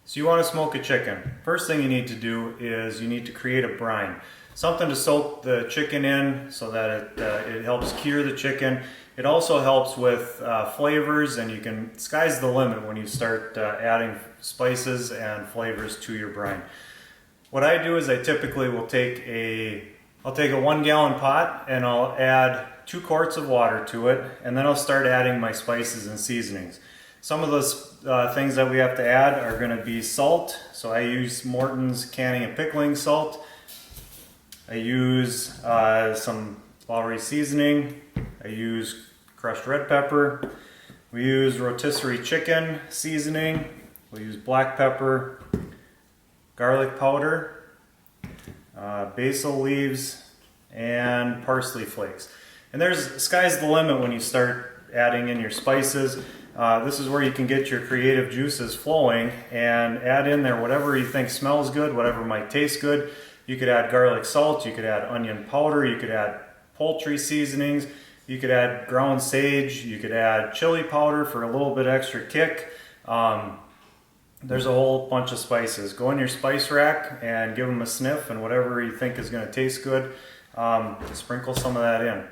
So you want to smoke a chicken. First thing you need to do is you need to create a brine. Something to soak the chicken in so that it helps cure the chicken. It also helps with flavors, and sky's the limit when you start adding spices and flavors to your brine. What I do is I typically will I'll take a 1 gallon pot and I'll add 2 quarts of water to it, and then I'll start adding my spices and seasonings. Some of those things that we have to add are going to be salt. So I use Morton's canning and pickling salt. I use some Lowry seasoning. I use crushed red pepper. We use rotisserie chicken seasoning. We use black pepper, garlic powder, basil leaves, and parsley flakes. And sky's the limit when you start adding in your spices. This is where you can get your creative juices flowing and add in there whatever you think smells good, whatever might taste good. You could add garlic salt, you could add onion powder, you could add poultry seasonings, you could add ground sage, you could add chili powder for a little bit extra kick. There's a whole bunch of spices. Go in your spice rack and give them a sniff, and whatever you think is going to taste good, sprinkle some of that in.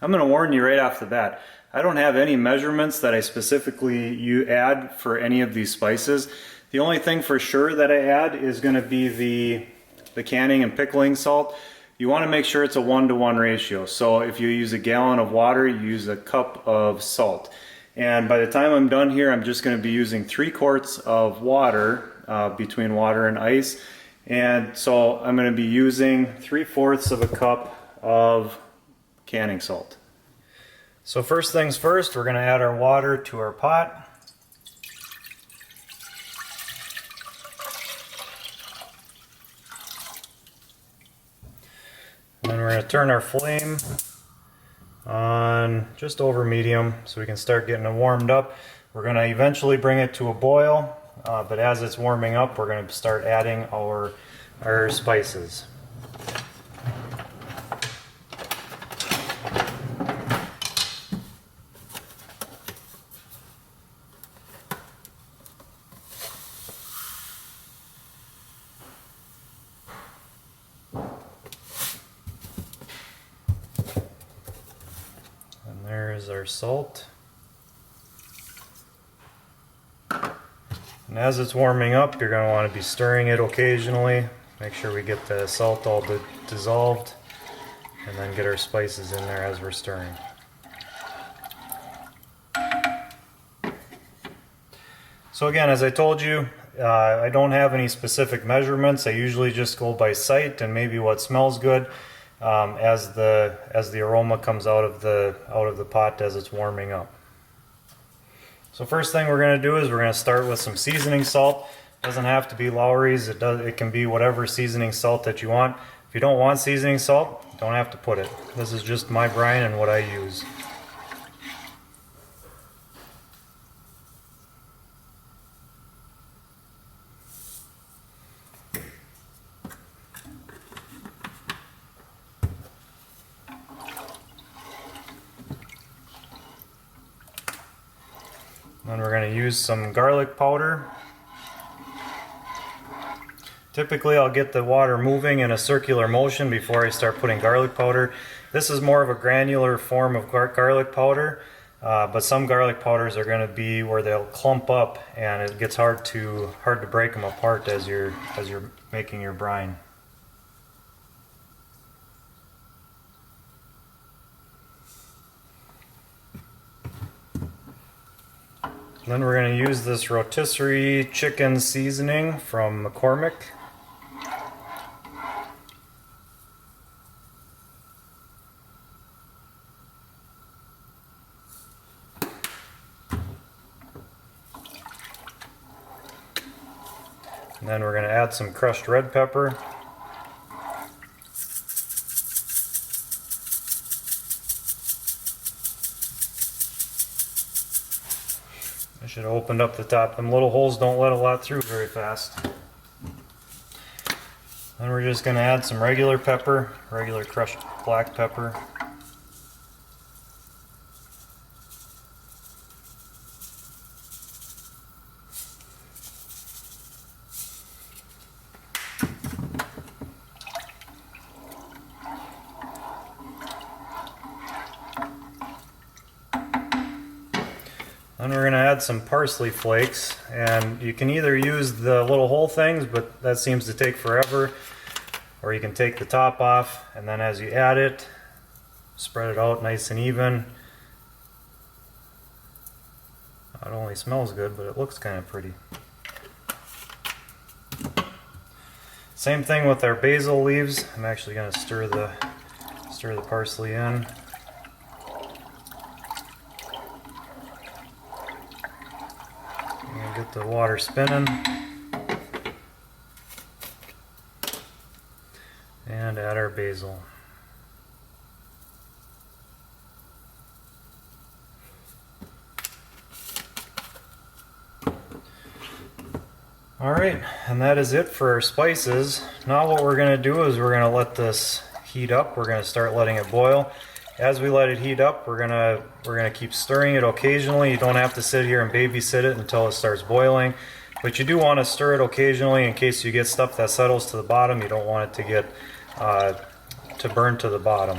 I'm going to warn you right off the bat. I don't have any measurements that I specifically add for any of these spices. The only thing for sure that I add is going to be the canning and pickling salt. You want to make sure it's a 1-to-1 ratio. So if you use a gallon of water, you use a cup of salt. And by the time I'm done here, I'm just going to be using 3 quarts of water, between water and ice. And so I'm going to be using 3/4 of a cup of canning salt. So first things first, we're going to add our water to our pot. And then we're going to turn our flame on just over medium so we can start getting it warmed up. We're going to eventually bring it to a boil, but as it's warming up, we're going to start adding our spices. There's our salt. And as it's warming up, you're going to want to be stirring it occasionally. Make sure we get the salt all dissolved, and then get our spices in there as we're stirring. So again, as I told you, I don't have any specific measurements. I usually just go by sight and maybe what smells good. As the aroma comes out of the pot as it's warming up. So first thing we're going to do is we're going to start with some seasoning salt. It doesn't have to be Lowry's. It can be whatever seasoning salt that you want. If you don't want seasoning salt, you don't have to put it. This is just my brine and what I use. Then we're going to use some garlic powder. Typically I'll get the water moving in a circular motion before I start putting garlic powder. This is more of a granular form of garlic powder, but some garlic powders are going to be where they'll clump up, and it gets hard to break them apart as you're making your brine. Then we're going to use this rotisserie chicken seasoning from McCormick. And then we're going to add some crushed red pepper. I should have opened up the top. Them little holes don't let a lot through very fast. Then we're just going to add some regular pepper, regular crushed black pepper. add some parsley flakes, and you can either use the little whole things, but that seems to take forever, or you can take the top off, and then as you add it, spread it out nice and even. It only smells good, but it looks kind of pretty. Same thing with our basil leaves. I'm actually going to stir the parsley in. And get the water spinning. And add our basil. Alright, and that is it for our spices. Now what we're going to do is we're going to let this heat up. We're going to start letting it boil. As we let it heat up, we're going to keep stirring it occasionally. You don't have to sit here and babysit it until it starts boiling, but you do want to stir it occasionally in case you get stuff that settles to the bottom. You don't want it to get to burn to the bottom.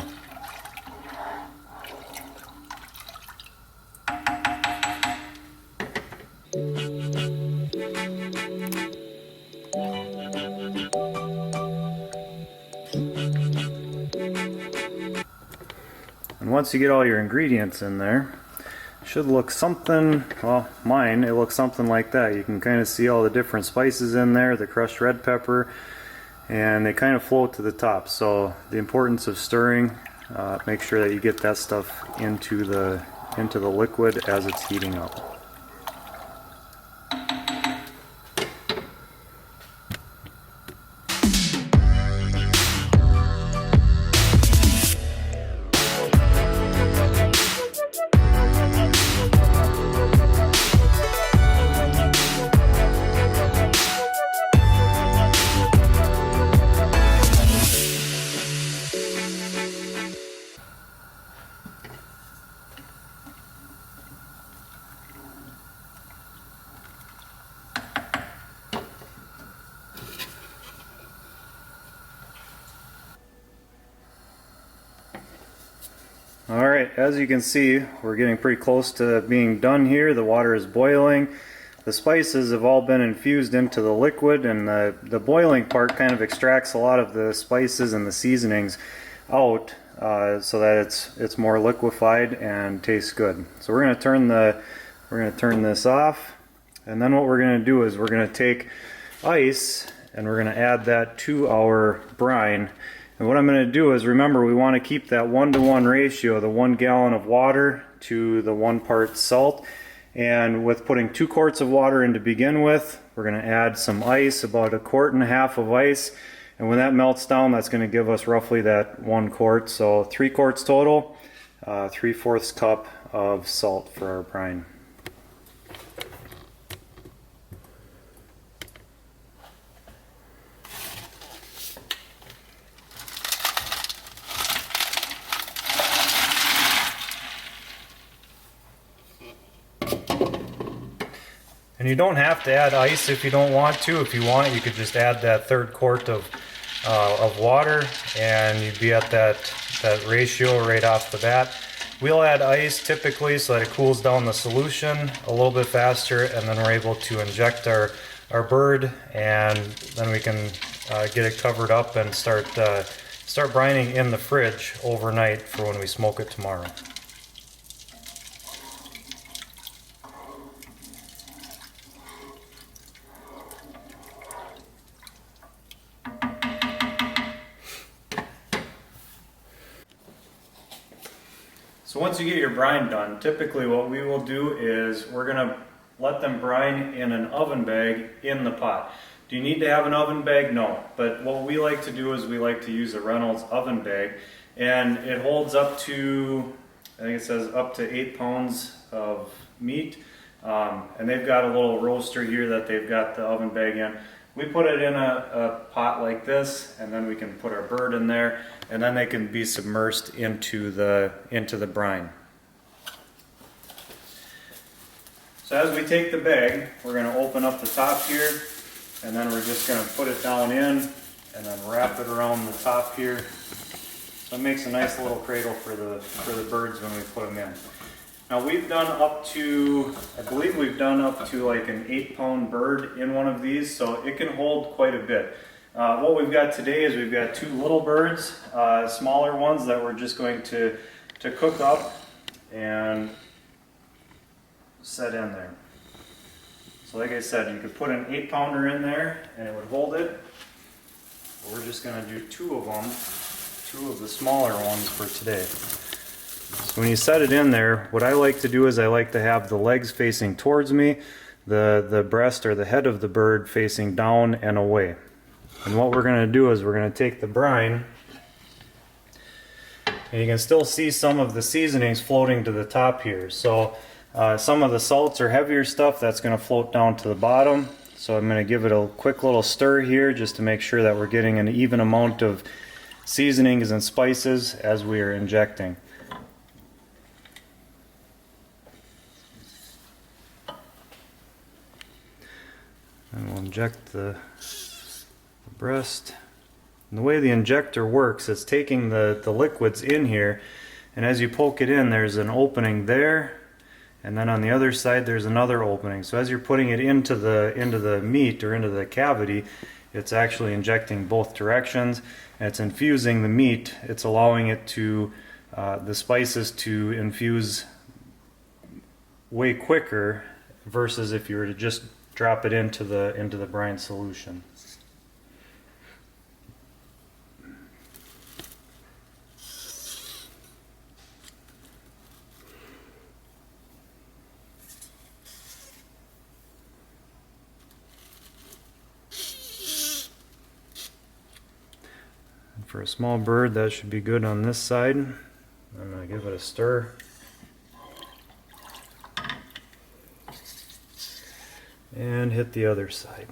And once you get all your ingredients in there, it should look something, well, mine, it looks something like that. You can kind of see all the different spices in there, the crushed red pepper, and they kind of float to the top. So the importance of stirring, make sure that you get that stuff into the liquid as it's heating up. Alright, as you can see, we're getting pretty close to being done here. The water is boiling. The spices have all been infused into the liquid, and the boiling part kind of extracts a lot of the spices and the seasonings out so that it's more liquefied and tastes good. So we're going to turn this off, and then what we're going to do is we're going to take ice and we're going to add that to our brine. And what I'm going to do is, remember, we want to keep that 1-to-1 ratio, the 1 gallon of water to the 1 part salt. And with putting 2 quarts of in to begin with, we're going to add some ice, about 1.5 quarts of ice. And when that melts down, that's going to give us roughly that 1 quart. So 3 quarts total, 3/4 cup of salt for our brine. And you don't have to add ice if you don't want to. If you want, you could just add that 1/3 quart of water, and you'd be at that ratio right off the bat. We'll add ice typically so that it cools down the solution a little bit faster, and then we're able to inject our bird, and then we can get it covered up and start brining in the fridge overnight for when we smoke it tomorrow. So once you get your brine done, typically what we will do is we're going to let them brine in an oven bag in the pot. Do you need to have an oven bag? No. But what we like to do is we like to use a Reynolds oven bag, and it holds up to, I think it says up to 8 pounds of meat. And they've got a little roaster here that they've got the oven bag in. We put it in a pot like this, and then we can put our bird in there, and then they can be submersed into the brine. So as we take the bag, we're going to open up the top here, and then we're just going to put it down in, and then wrap it around the top here. So it makes a nice little cradle for the birds when we put them in. Now we've done up to, I believe we've done up to like an 8-pound bird in one of these, so it can hold quite a bit. What we've got today is we've got 2 little birds, smaller ones that we're just going to cook up and set in there. So like I said, you could put an 8-pounder in there and it would hold it. We're just going to do 2 of them, 2 of the smaller ones for today. So when you set it in there, what I like to do is I like to have the legs facing towards me, the breast or the head of the bird facing down and away. And what we're going to do is we're going to take the brine, and you can still see some of the seasonings floating to the top here. So some of the salts or heavier stuff, that's going to float down to the bottom. So I'm going to give it a quick little stir here just to make sure that we're getting an even amount of seasonings and spices as we are injecting. And we'll inject the breast. And the way the injector works, it's taking the liquids in here, and as you poke it in, there's an opening there, and then on the other side there's another opening. So as you're putting it into the meat or into the cavity, it's actually injecting both directions, and it's infusing the meat. It's allowing it to the spices to infuse way quicker versus if you were to just drop it into the brine solution. And for a small bird, that should be good on this side. I'm going to give it a stir. And hit the other side.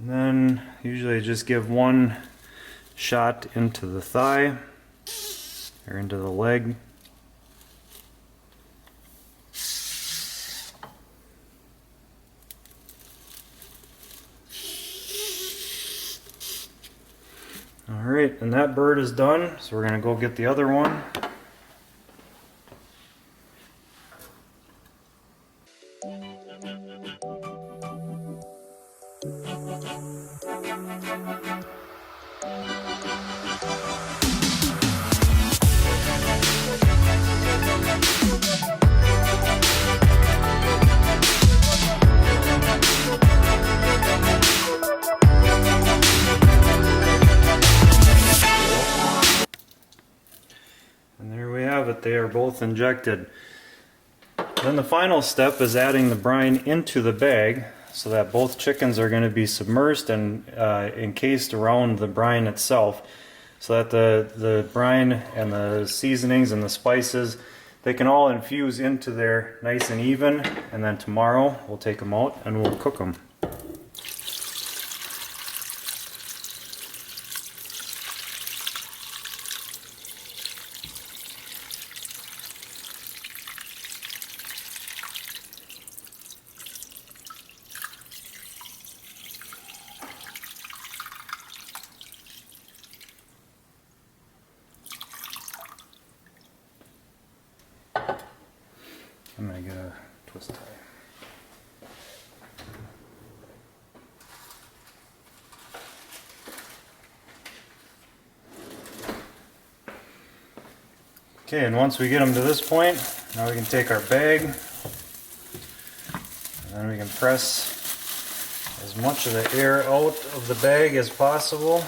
And then usually I just give one shot into the thigh or into the leg. Alright, and that bird is done, so we're going to go get the other one. It. They are both injected. Then the final step is adding the brine into the bag so that both chickens are going to be submerged and encased around the brine itself, so that the brine and the seasonings and the spices, they can all infuse into there nice and even, and then tomorrow we'll take them out and we'll cook them. I'm going to get a twist tie. Okay, and once we get them to this point, now we can take our bag and then we can press as much of the air out of the bag as possible.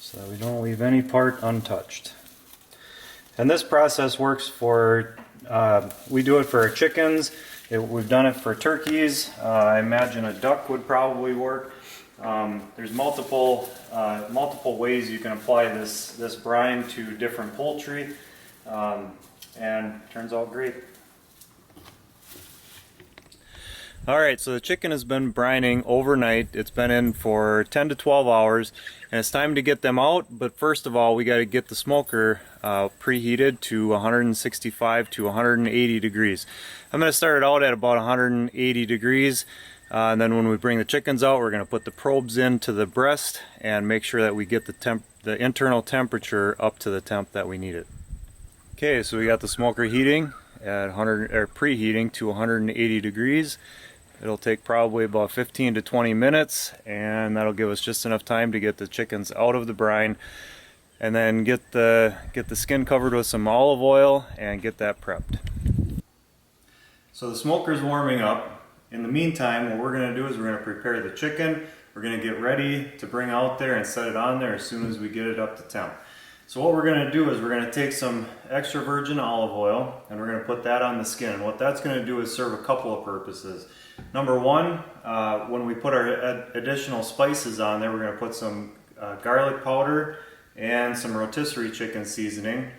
So that we don't leave any part untouched. And this process works for, we do it for our chickens, we've done it for turkeys, I imagine a duck would probably work. There's multiple ways you can apply this brine to different poultry, and it turns out great. Alright, so the chicken has been brining overnight. It's been in for 10 to 12 hours, and it's time to get them out. But first of all, we got to get the smoker preheated to 165 to 180 degrees. I'm going to start it out at about 180 degrees, and then when we bring the chickens out, we're going to put the probes into the breast and make sure that we get the internal temperature up to the temp that we need it. Okay, so we got the smoker heating at preheating to 180 degrees. It'll take probably about 15 to 20 minutes, and that'll give us just enough time to get the chickens out of the brine and then get the skin covered with some olive oil and get that prepped. So the smoker's warming up. In the meantime, what we're going to do is we're going to prepare the chicken. We're going to get ready to bring out there and set it on there as soon as we get it up to temp. So what we're going to do is we're going to take some extra virgin olive oil and we're going to put that on the skin. And what that's going to do is serve a couple of purposes. Number one, when we put our additional spices on there, we're going to put some garlic powder and some rotisserie chicken seasoning.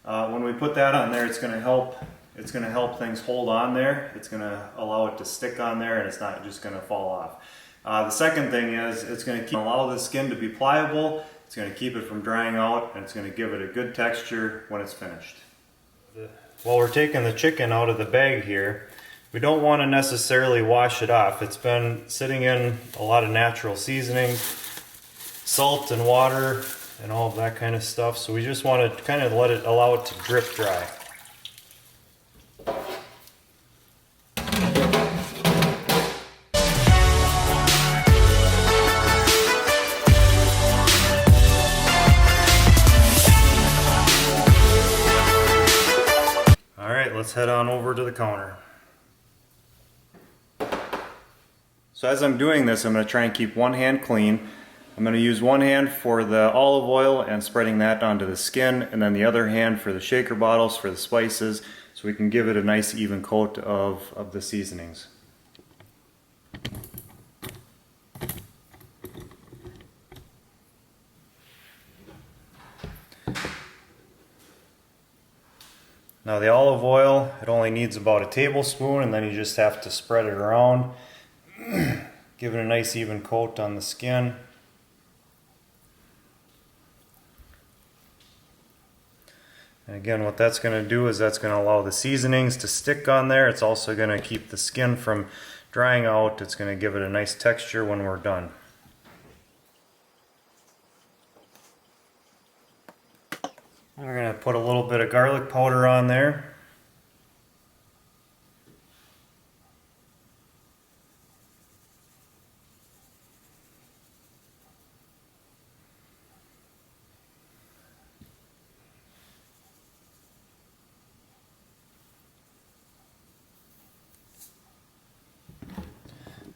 When we put that on there, it's going to help things hold on there. It's going to allow it to stick on there, and it's not just going to fall off. The second thing is it's going to allow the skin to be pliable. It's going to keep it from drying out, and it's going to give it a good texture when it's finished. While we're taking the chicken out of the bag here, we don't want to necessarily wash it off. It's been sitting in a lot of natural seasoning, salt and water and all of that kind of stuff, so we just want to kind of allow it to drip dry. Alright, let's head on over to the counter. So as I'm doing this, I'm going to try and keep one hand clean. I'm going to use one hand for the olive oil and spreading that onto the skin, and then the other hand for the shaker bottles for the spices, so we can give it a nice even coat of the seasonings. Now the olive oil, it only needs about a tablespoon, and then you just have to spread it around. Give it a nice even coat on the skin. And again, what that's going to do is that's going to allow the seasonings to stick on there. It's also going to keep the skin from drying out. It's going to give it a nice texture when we're done. We're going to put a little bit of garlic powder on there.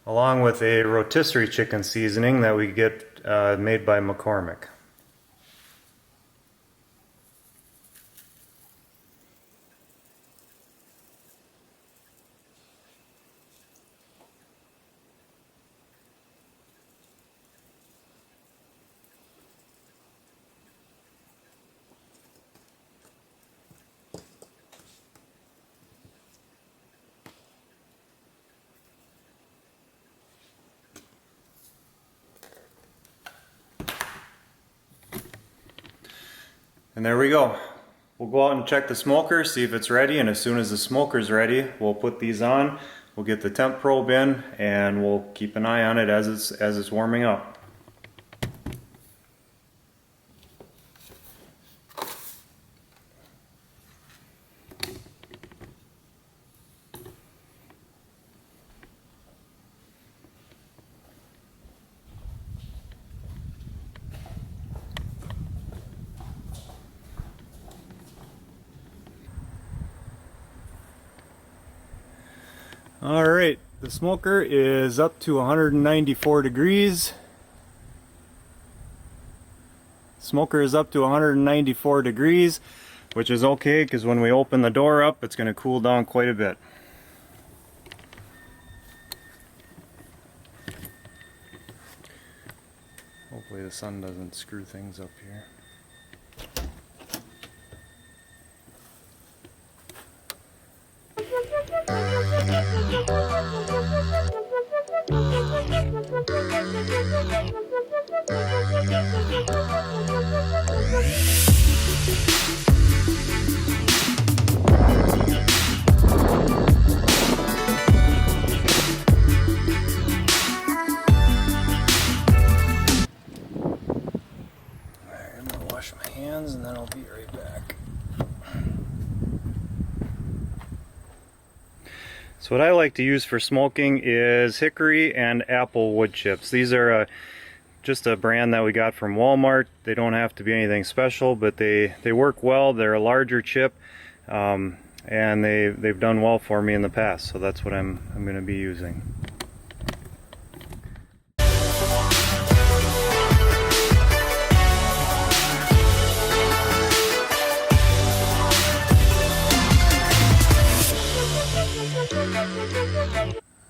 Along with a rotisserie chicken seasoning that we get made by McCormick. And there we go. We'll go out and check the smoker, see if it's ready, and as soon as the smoker's ready, we'll put these on, we'll get the temp probe in, and we'll keep an eye on it as it's warming up. Alright, the smoker is up to 194 degrees. Smoker is up to 194 degrees, which is okay because when we open the door up, it's going to cool down quite a bit. Hopefully the sun doesn't screw things up here. I'm gonna wash my hands and then I'll be right back. So what I like to use for smoking is hickory and apple wood chips. These are just a brand that we got from Walmart. They don't have to be anything special, but they work well. They're a larger chip, and they've done well for me in the past. So that's what I'm going to be using.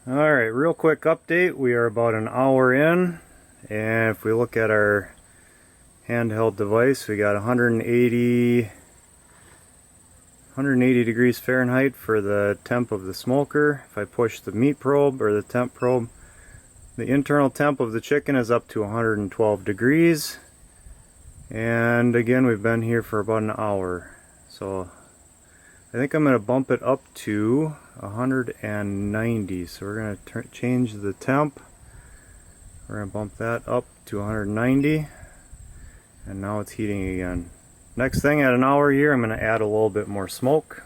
Alright, real quick update. We are about an hour in, and if we look at our handheld device, we got 180 degrees Fahrenheit for the temp of the smoker. If I push the meat probe or the temp probe, the internal temp of the chicken is up to 112 degrees. And again, we've been here for about an hour. So I think I'm going to bump it up to 190. So we're going to change the temp. We're going to bump that up to 190. And now it's heating again. Next thing, at an hour here, I'm going to add a little bit more smoke.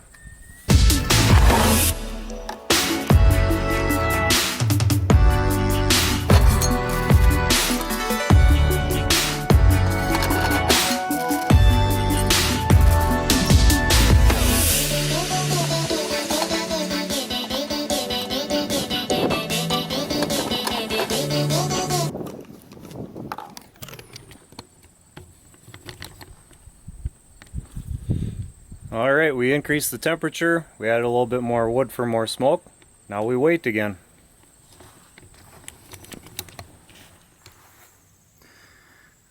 Alright, we increased the temperature, we added a little bit more wood for more smoke. Now we wait again.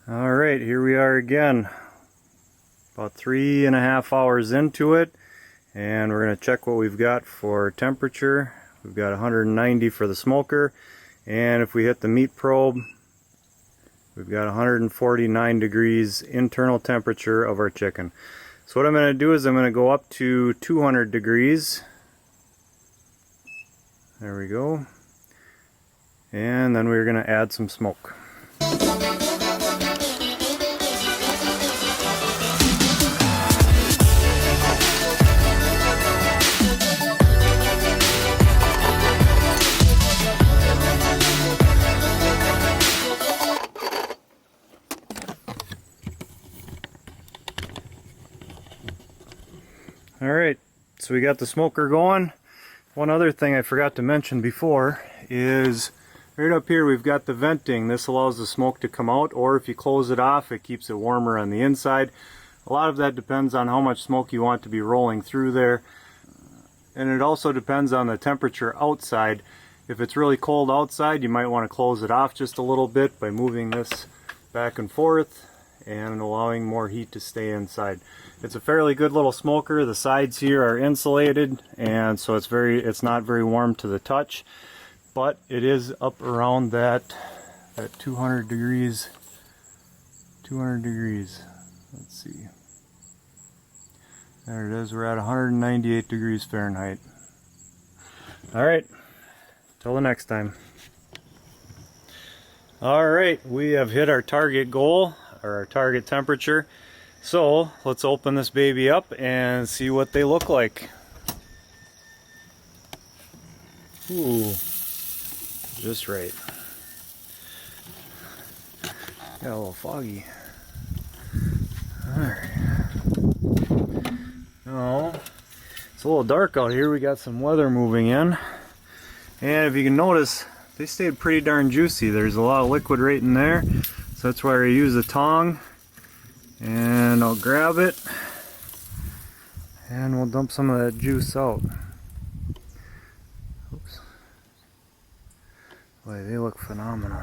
Alright, here we are again. About 3.5 hours into it, and we're going to check what we've got for temperature. We've got 190 for the smoker, and if we hit the meat probe, we've got 149 degrees internal temperature of our chicken. So what I'm going to do is I'm going to go up to 200 degrees. There we go. And then we're going to add some smoke. Alright, so we got the smoker going. One other thing I forgot to mention before is right up here we've got the venting. This allows the smoke to come out, or if you close it off, it keeps it warmer on the inside. A lot of that depends on how much smoke you want to be rolling through there. And it also depends on the temperature outside. If it's really cold outside, you might want to close it off just a little bit by moving this back and forth and allowing more heat to stay inside. It's a fairly good little smoker. The sides here are insulated, and so it's not very warm to the touch, but it is up around that 200 degrees. 200 degrees. Let's see. There it is. We're at 198 degrees Fahrenheit. Alright, till the next time. Alright, we have hit our target goal, or our target temperature. So let's open this baby up and see what they look like. Ooh, just right. Got a little foggy. Alright. Oh, it's a little dark out here. We got some weather moving in. And if you can notice, they stayed pretty darn juicy. There's a lot of liquid right in there. So that's why I use a tong. And I'll grab it. And we'll dump some of that juice out. Oops. Boy, they look phenomenal.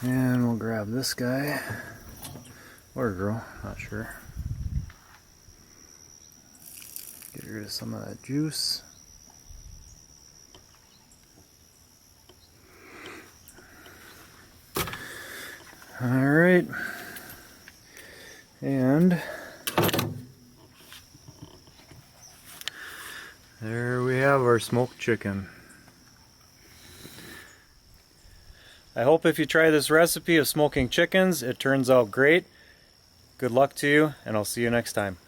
And we'll grab this guy. Or girl, not sure. Get rid of some of that juice. All right, and there we have our smoked chicken. I hope if you try this recipe of smoking chickens, it turns out great. Good luck to you, and I'll see you next time.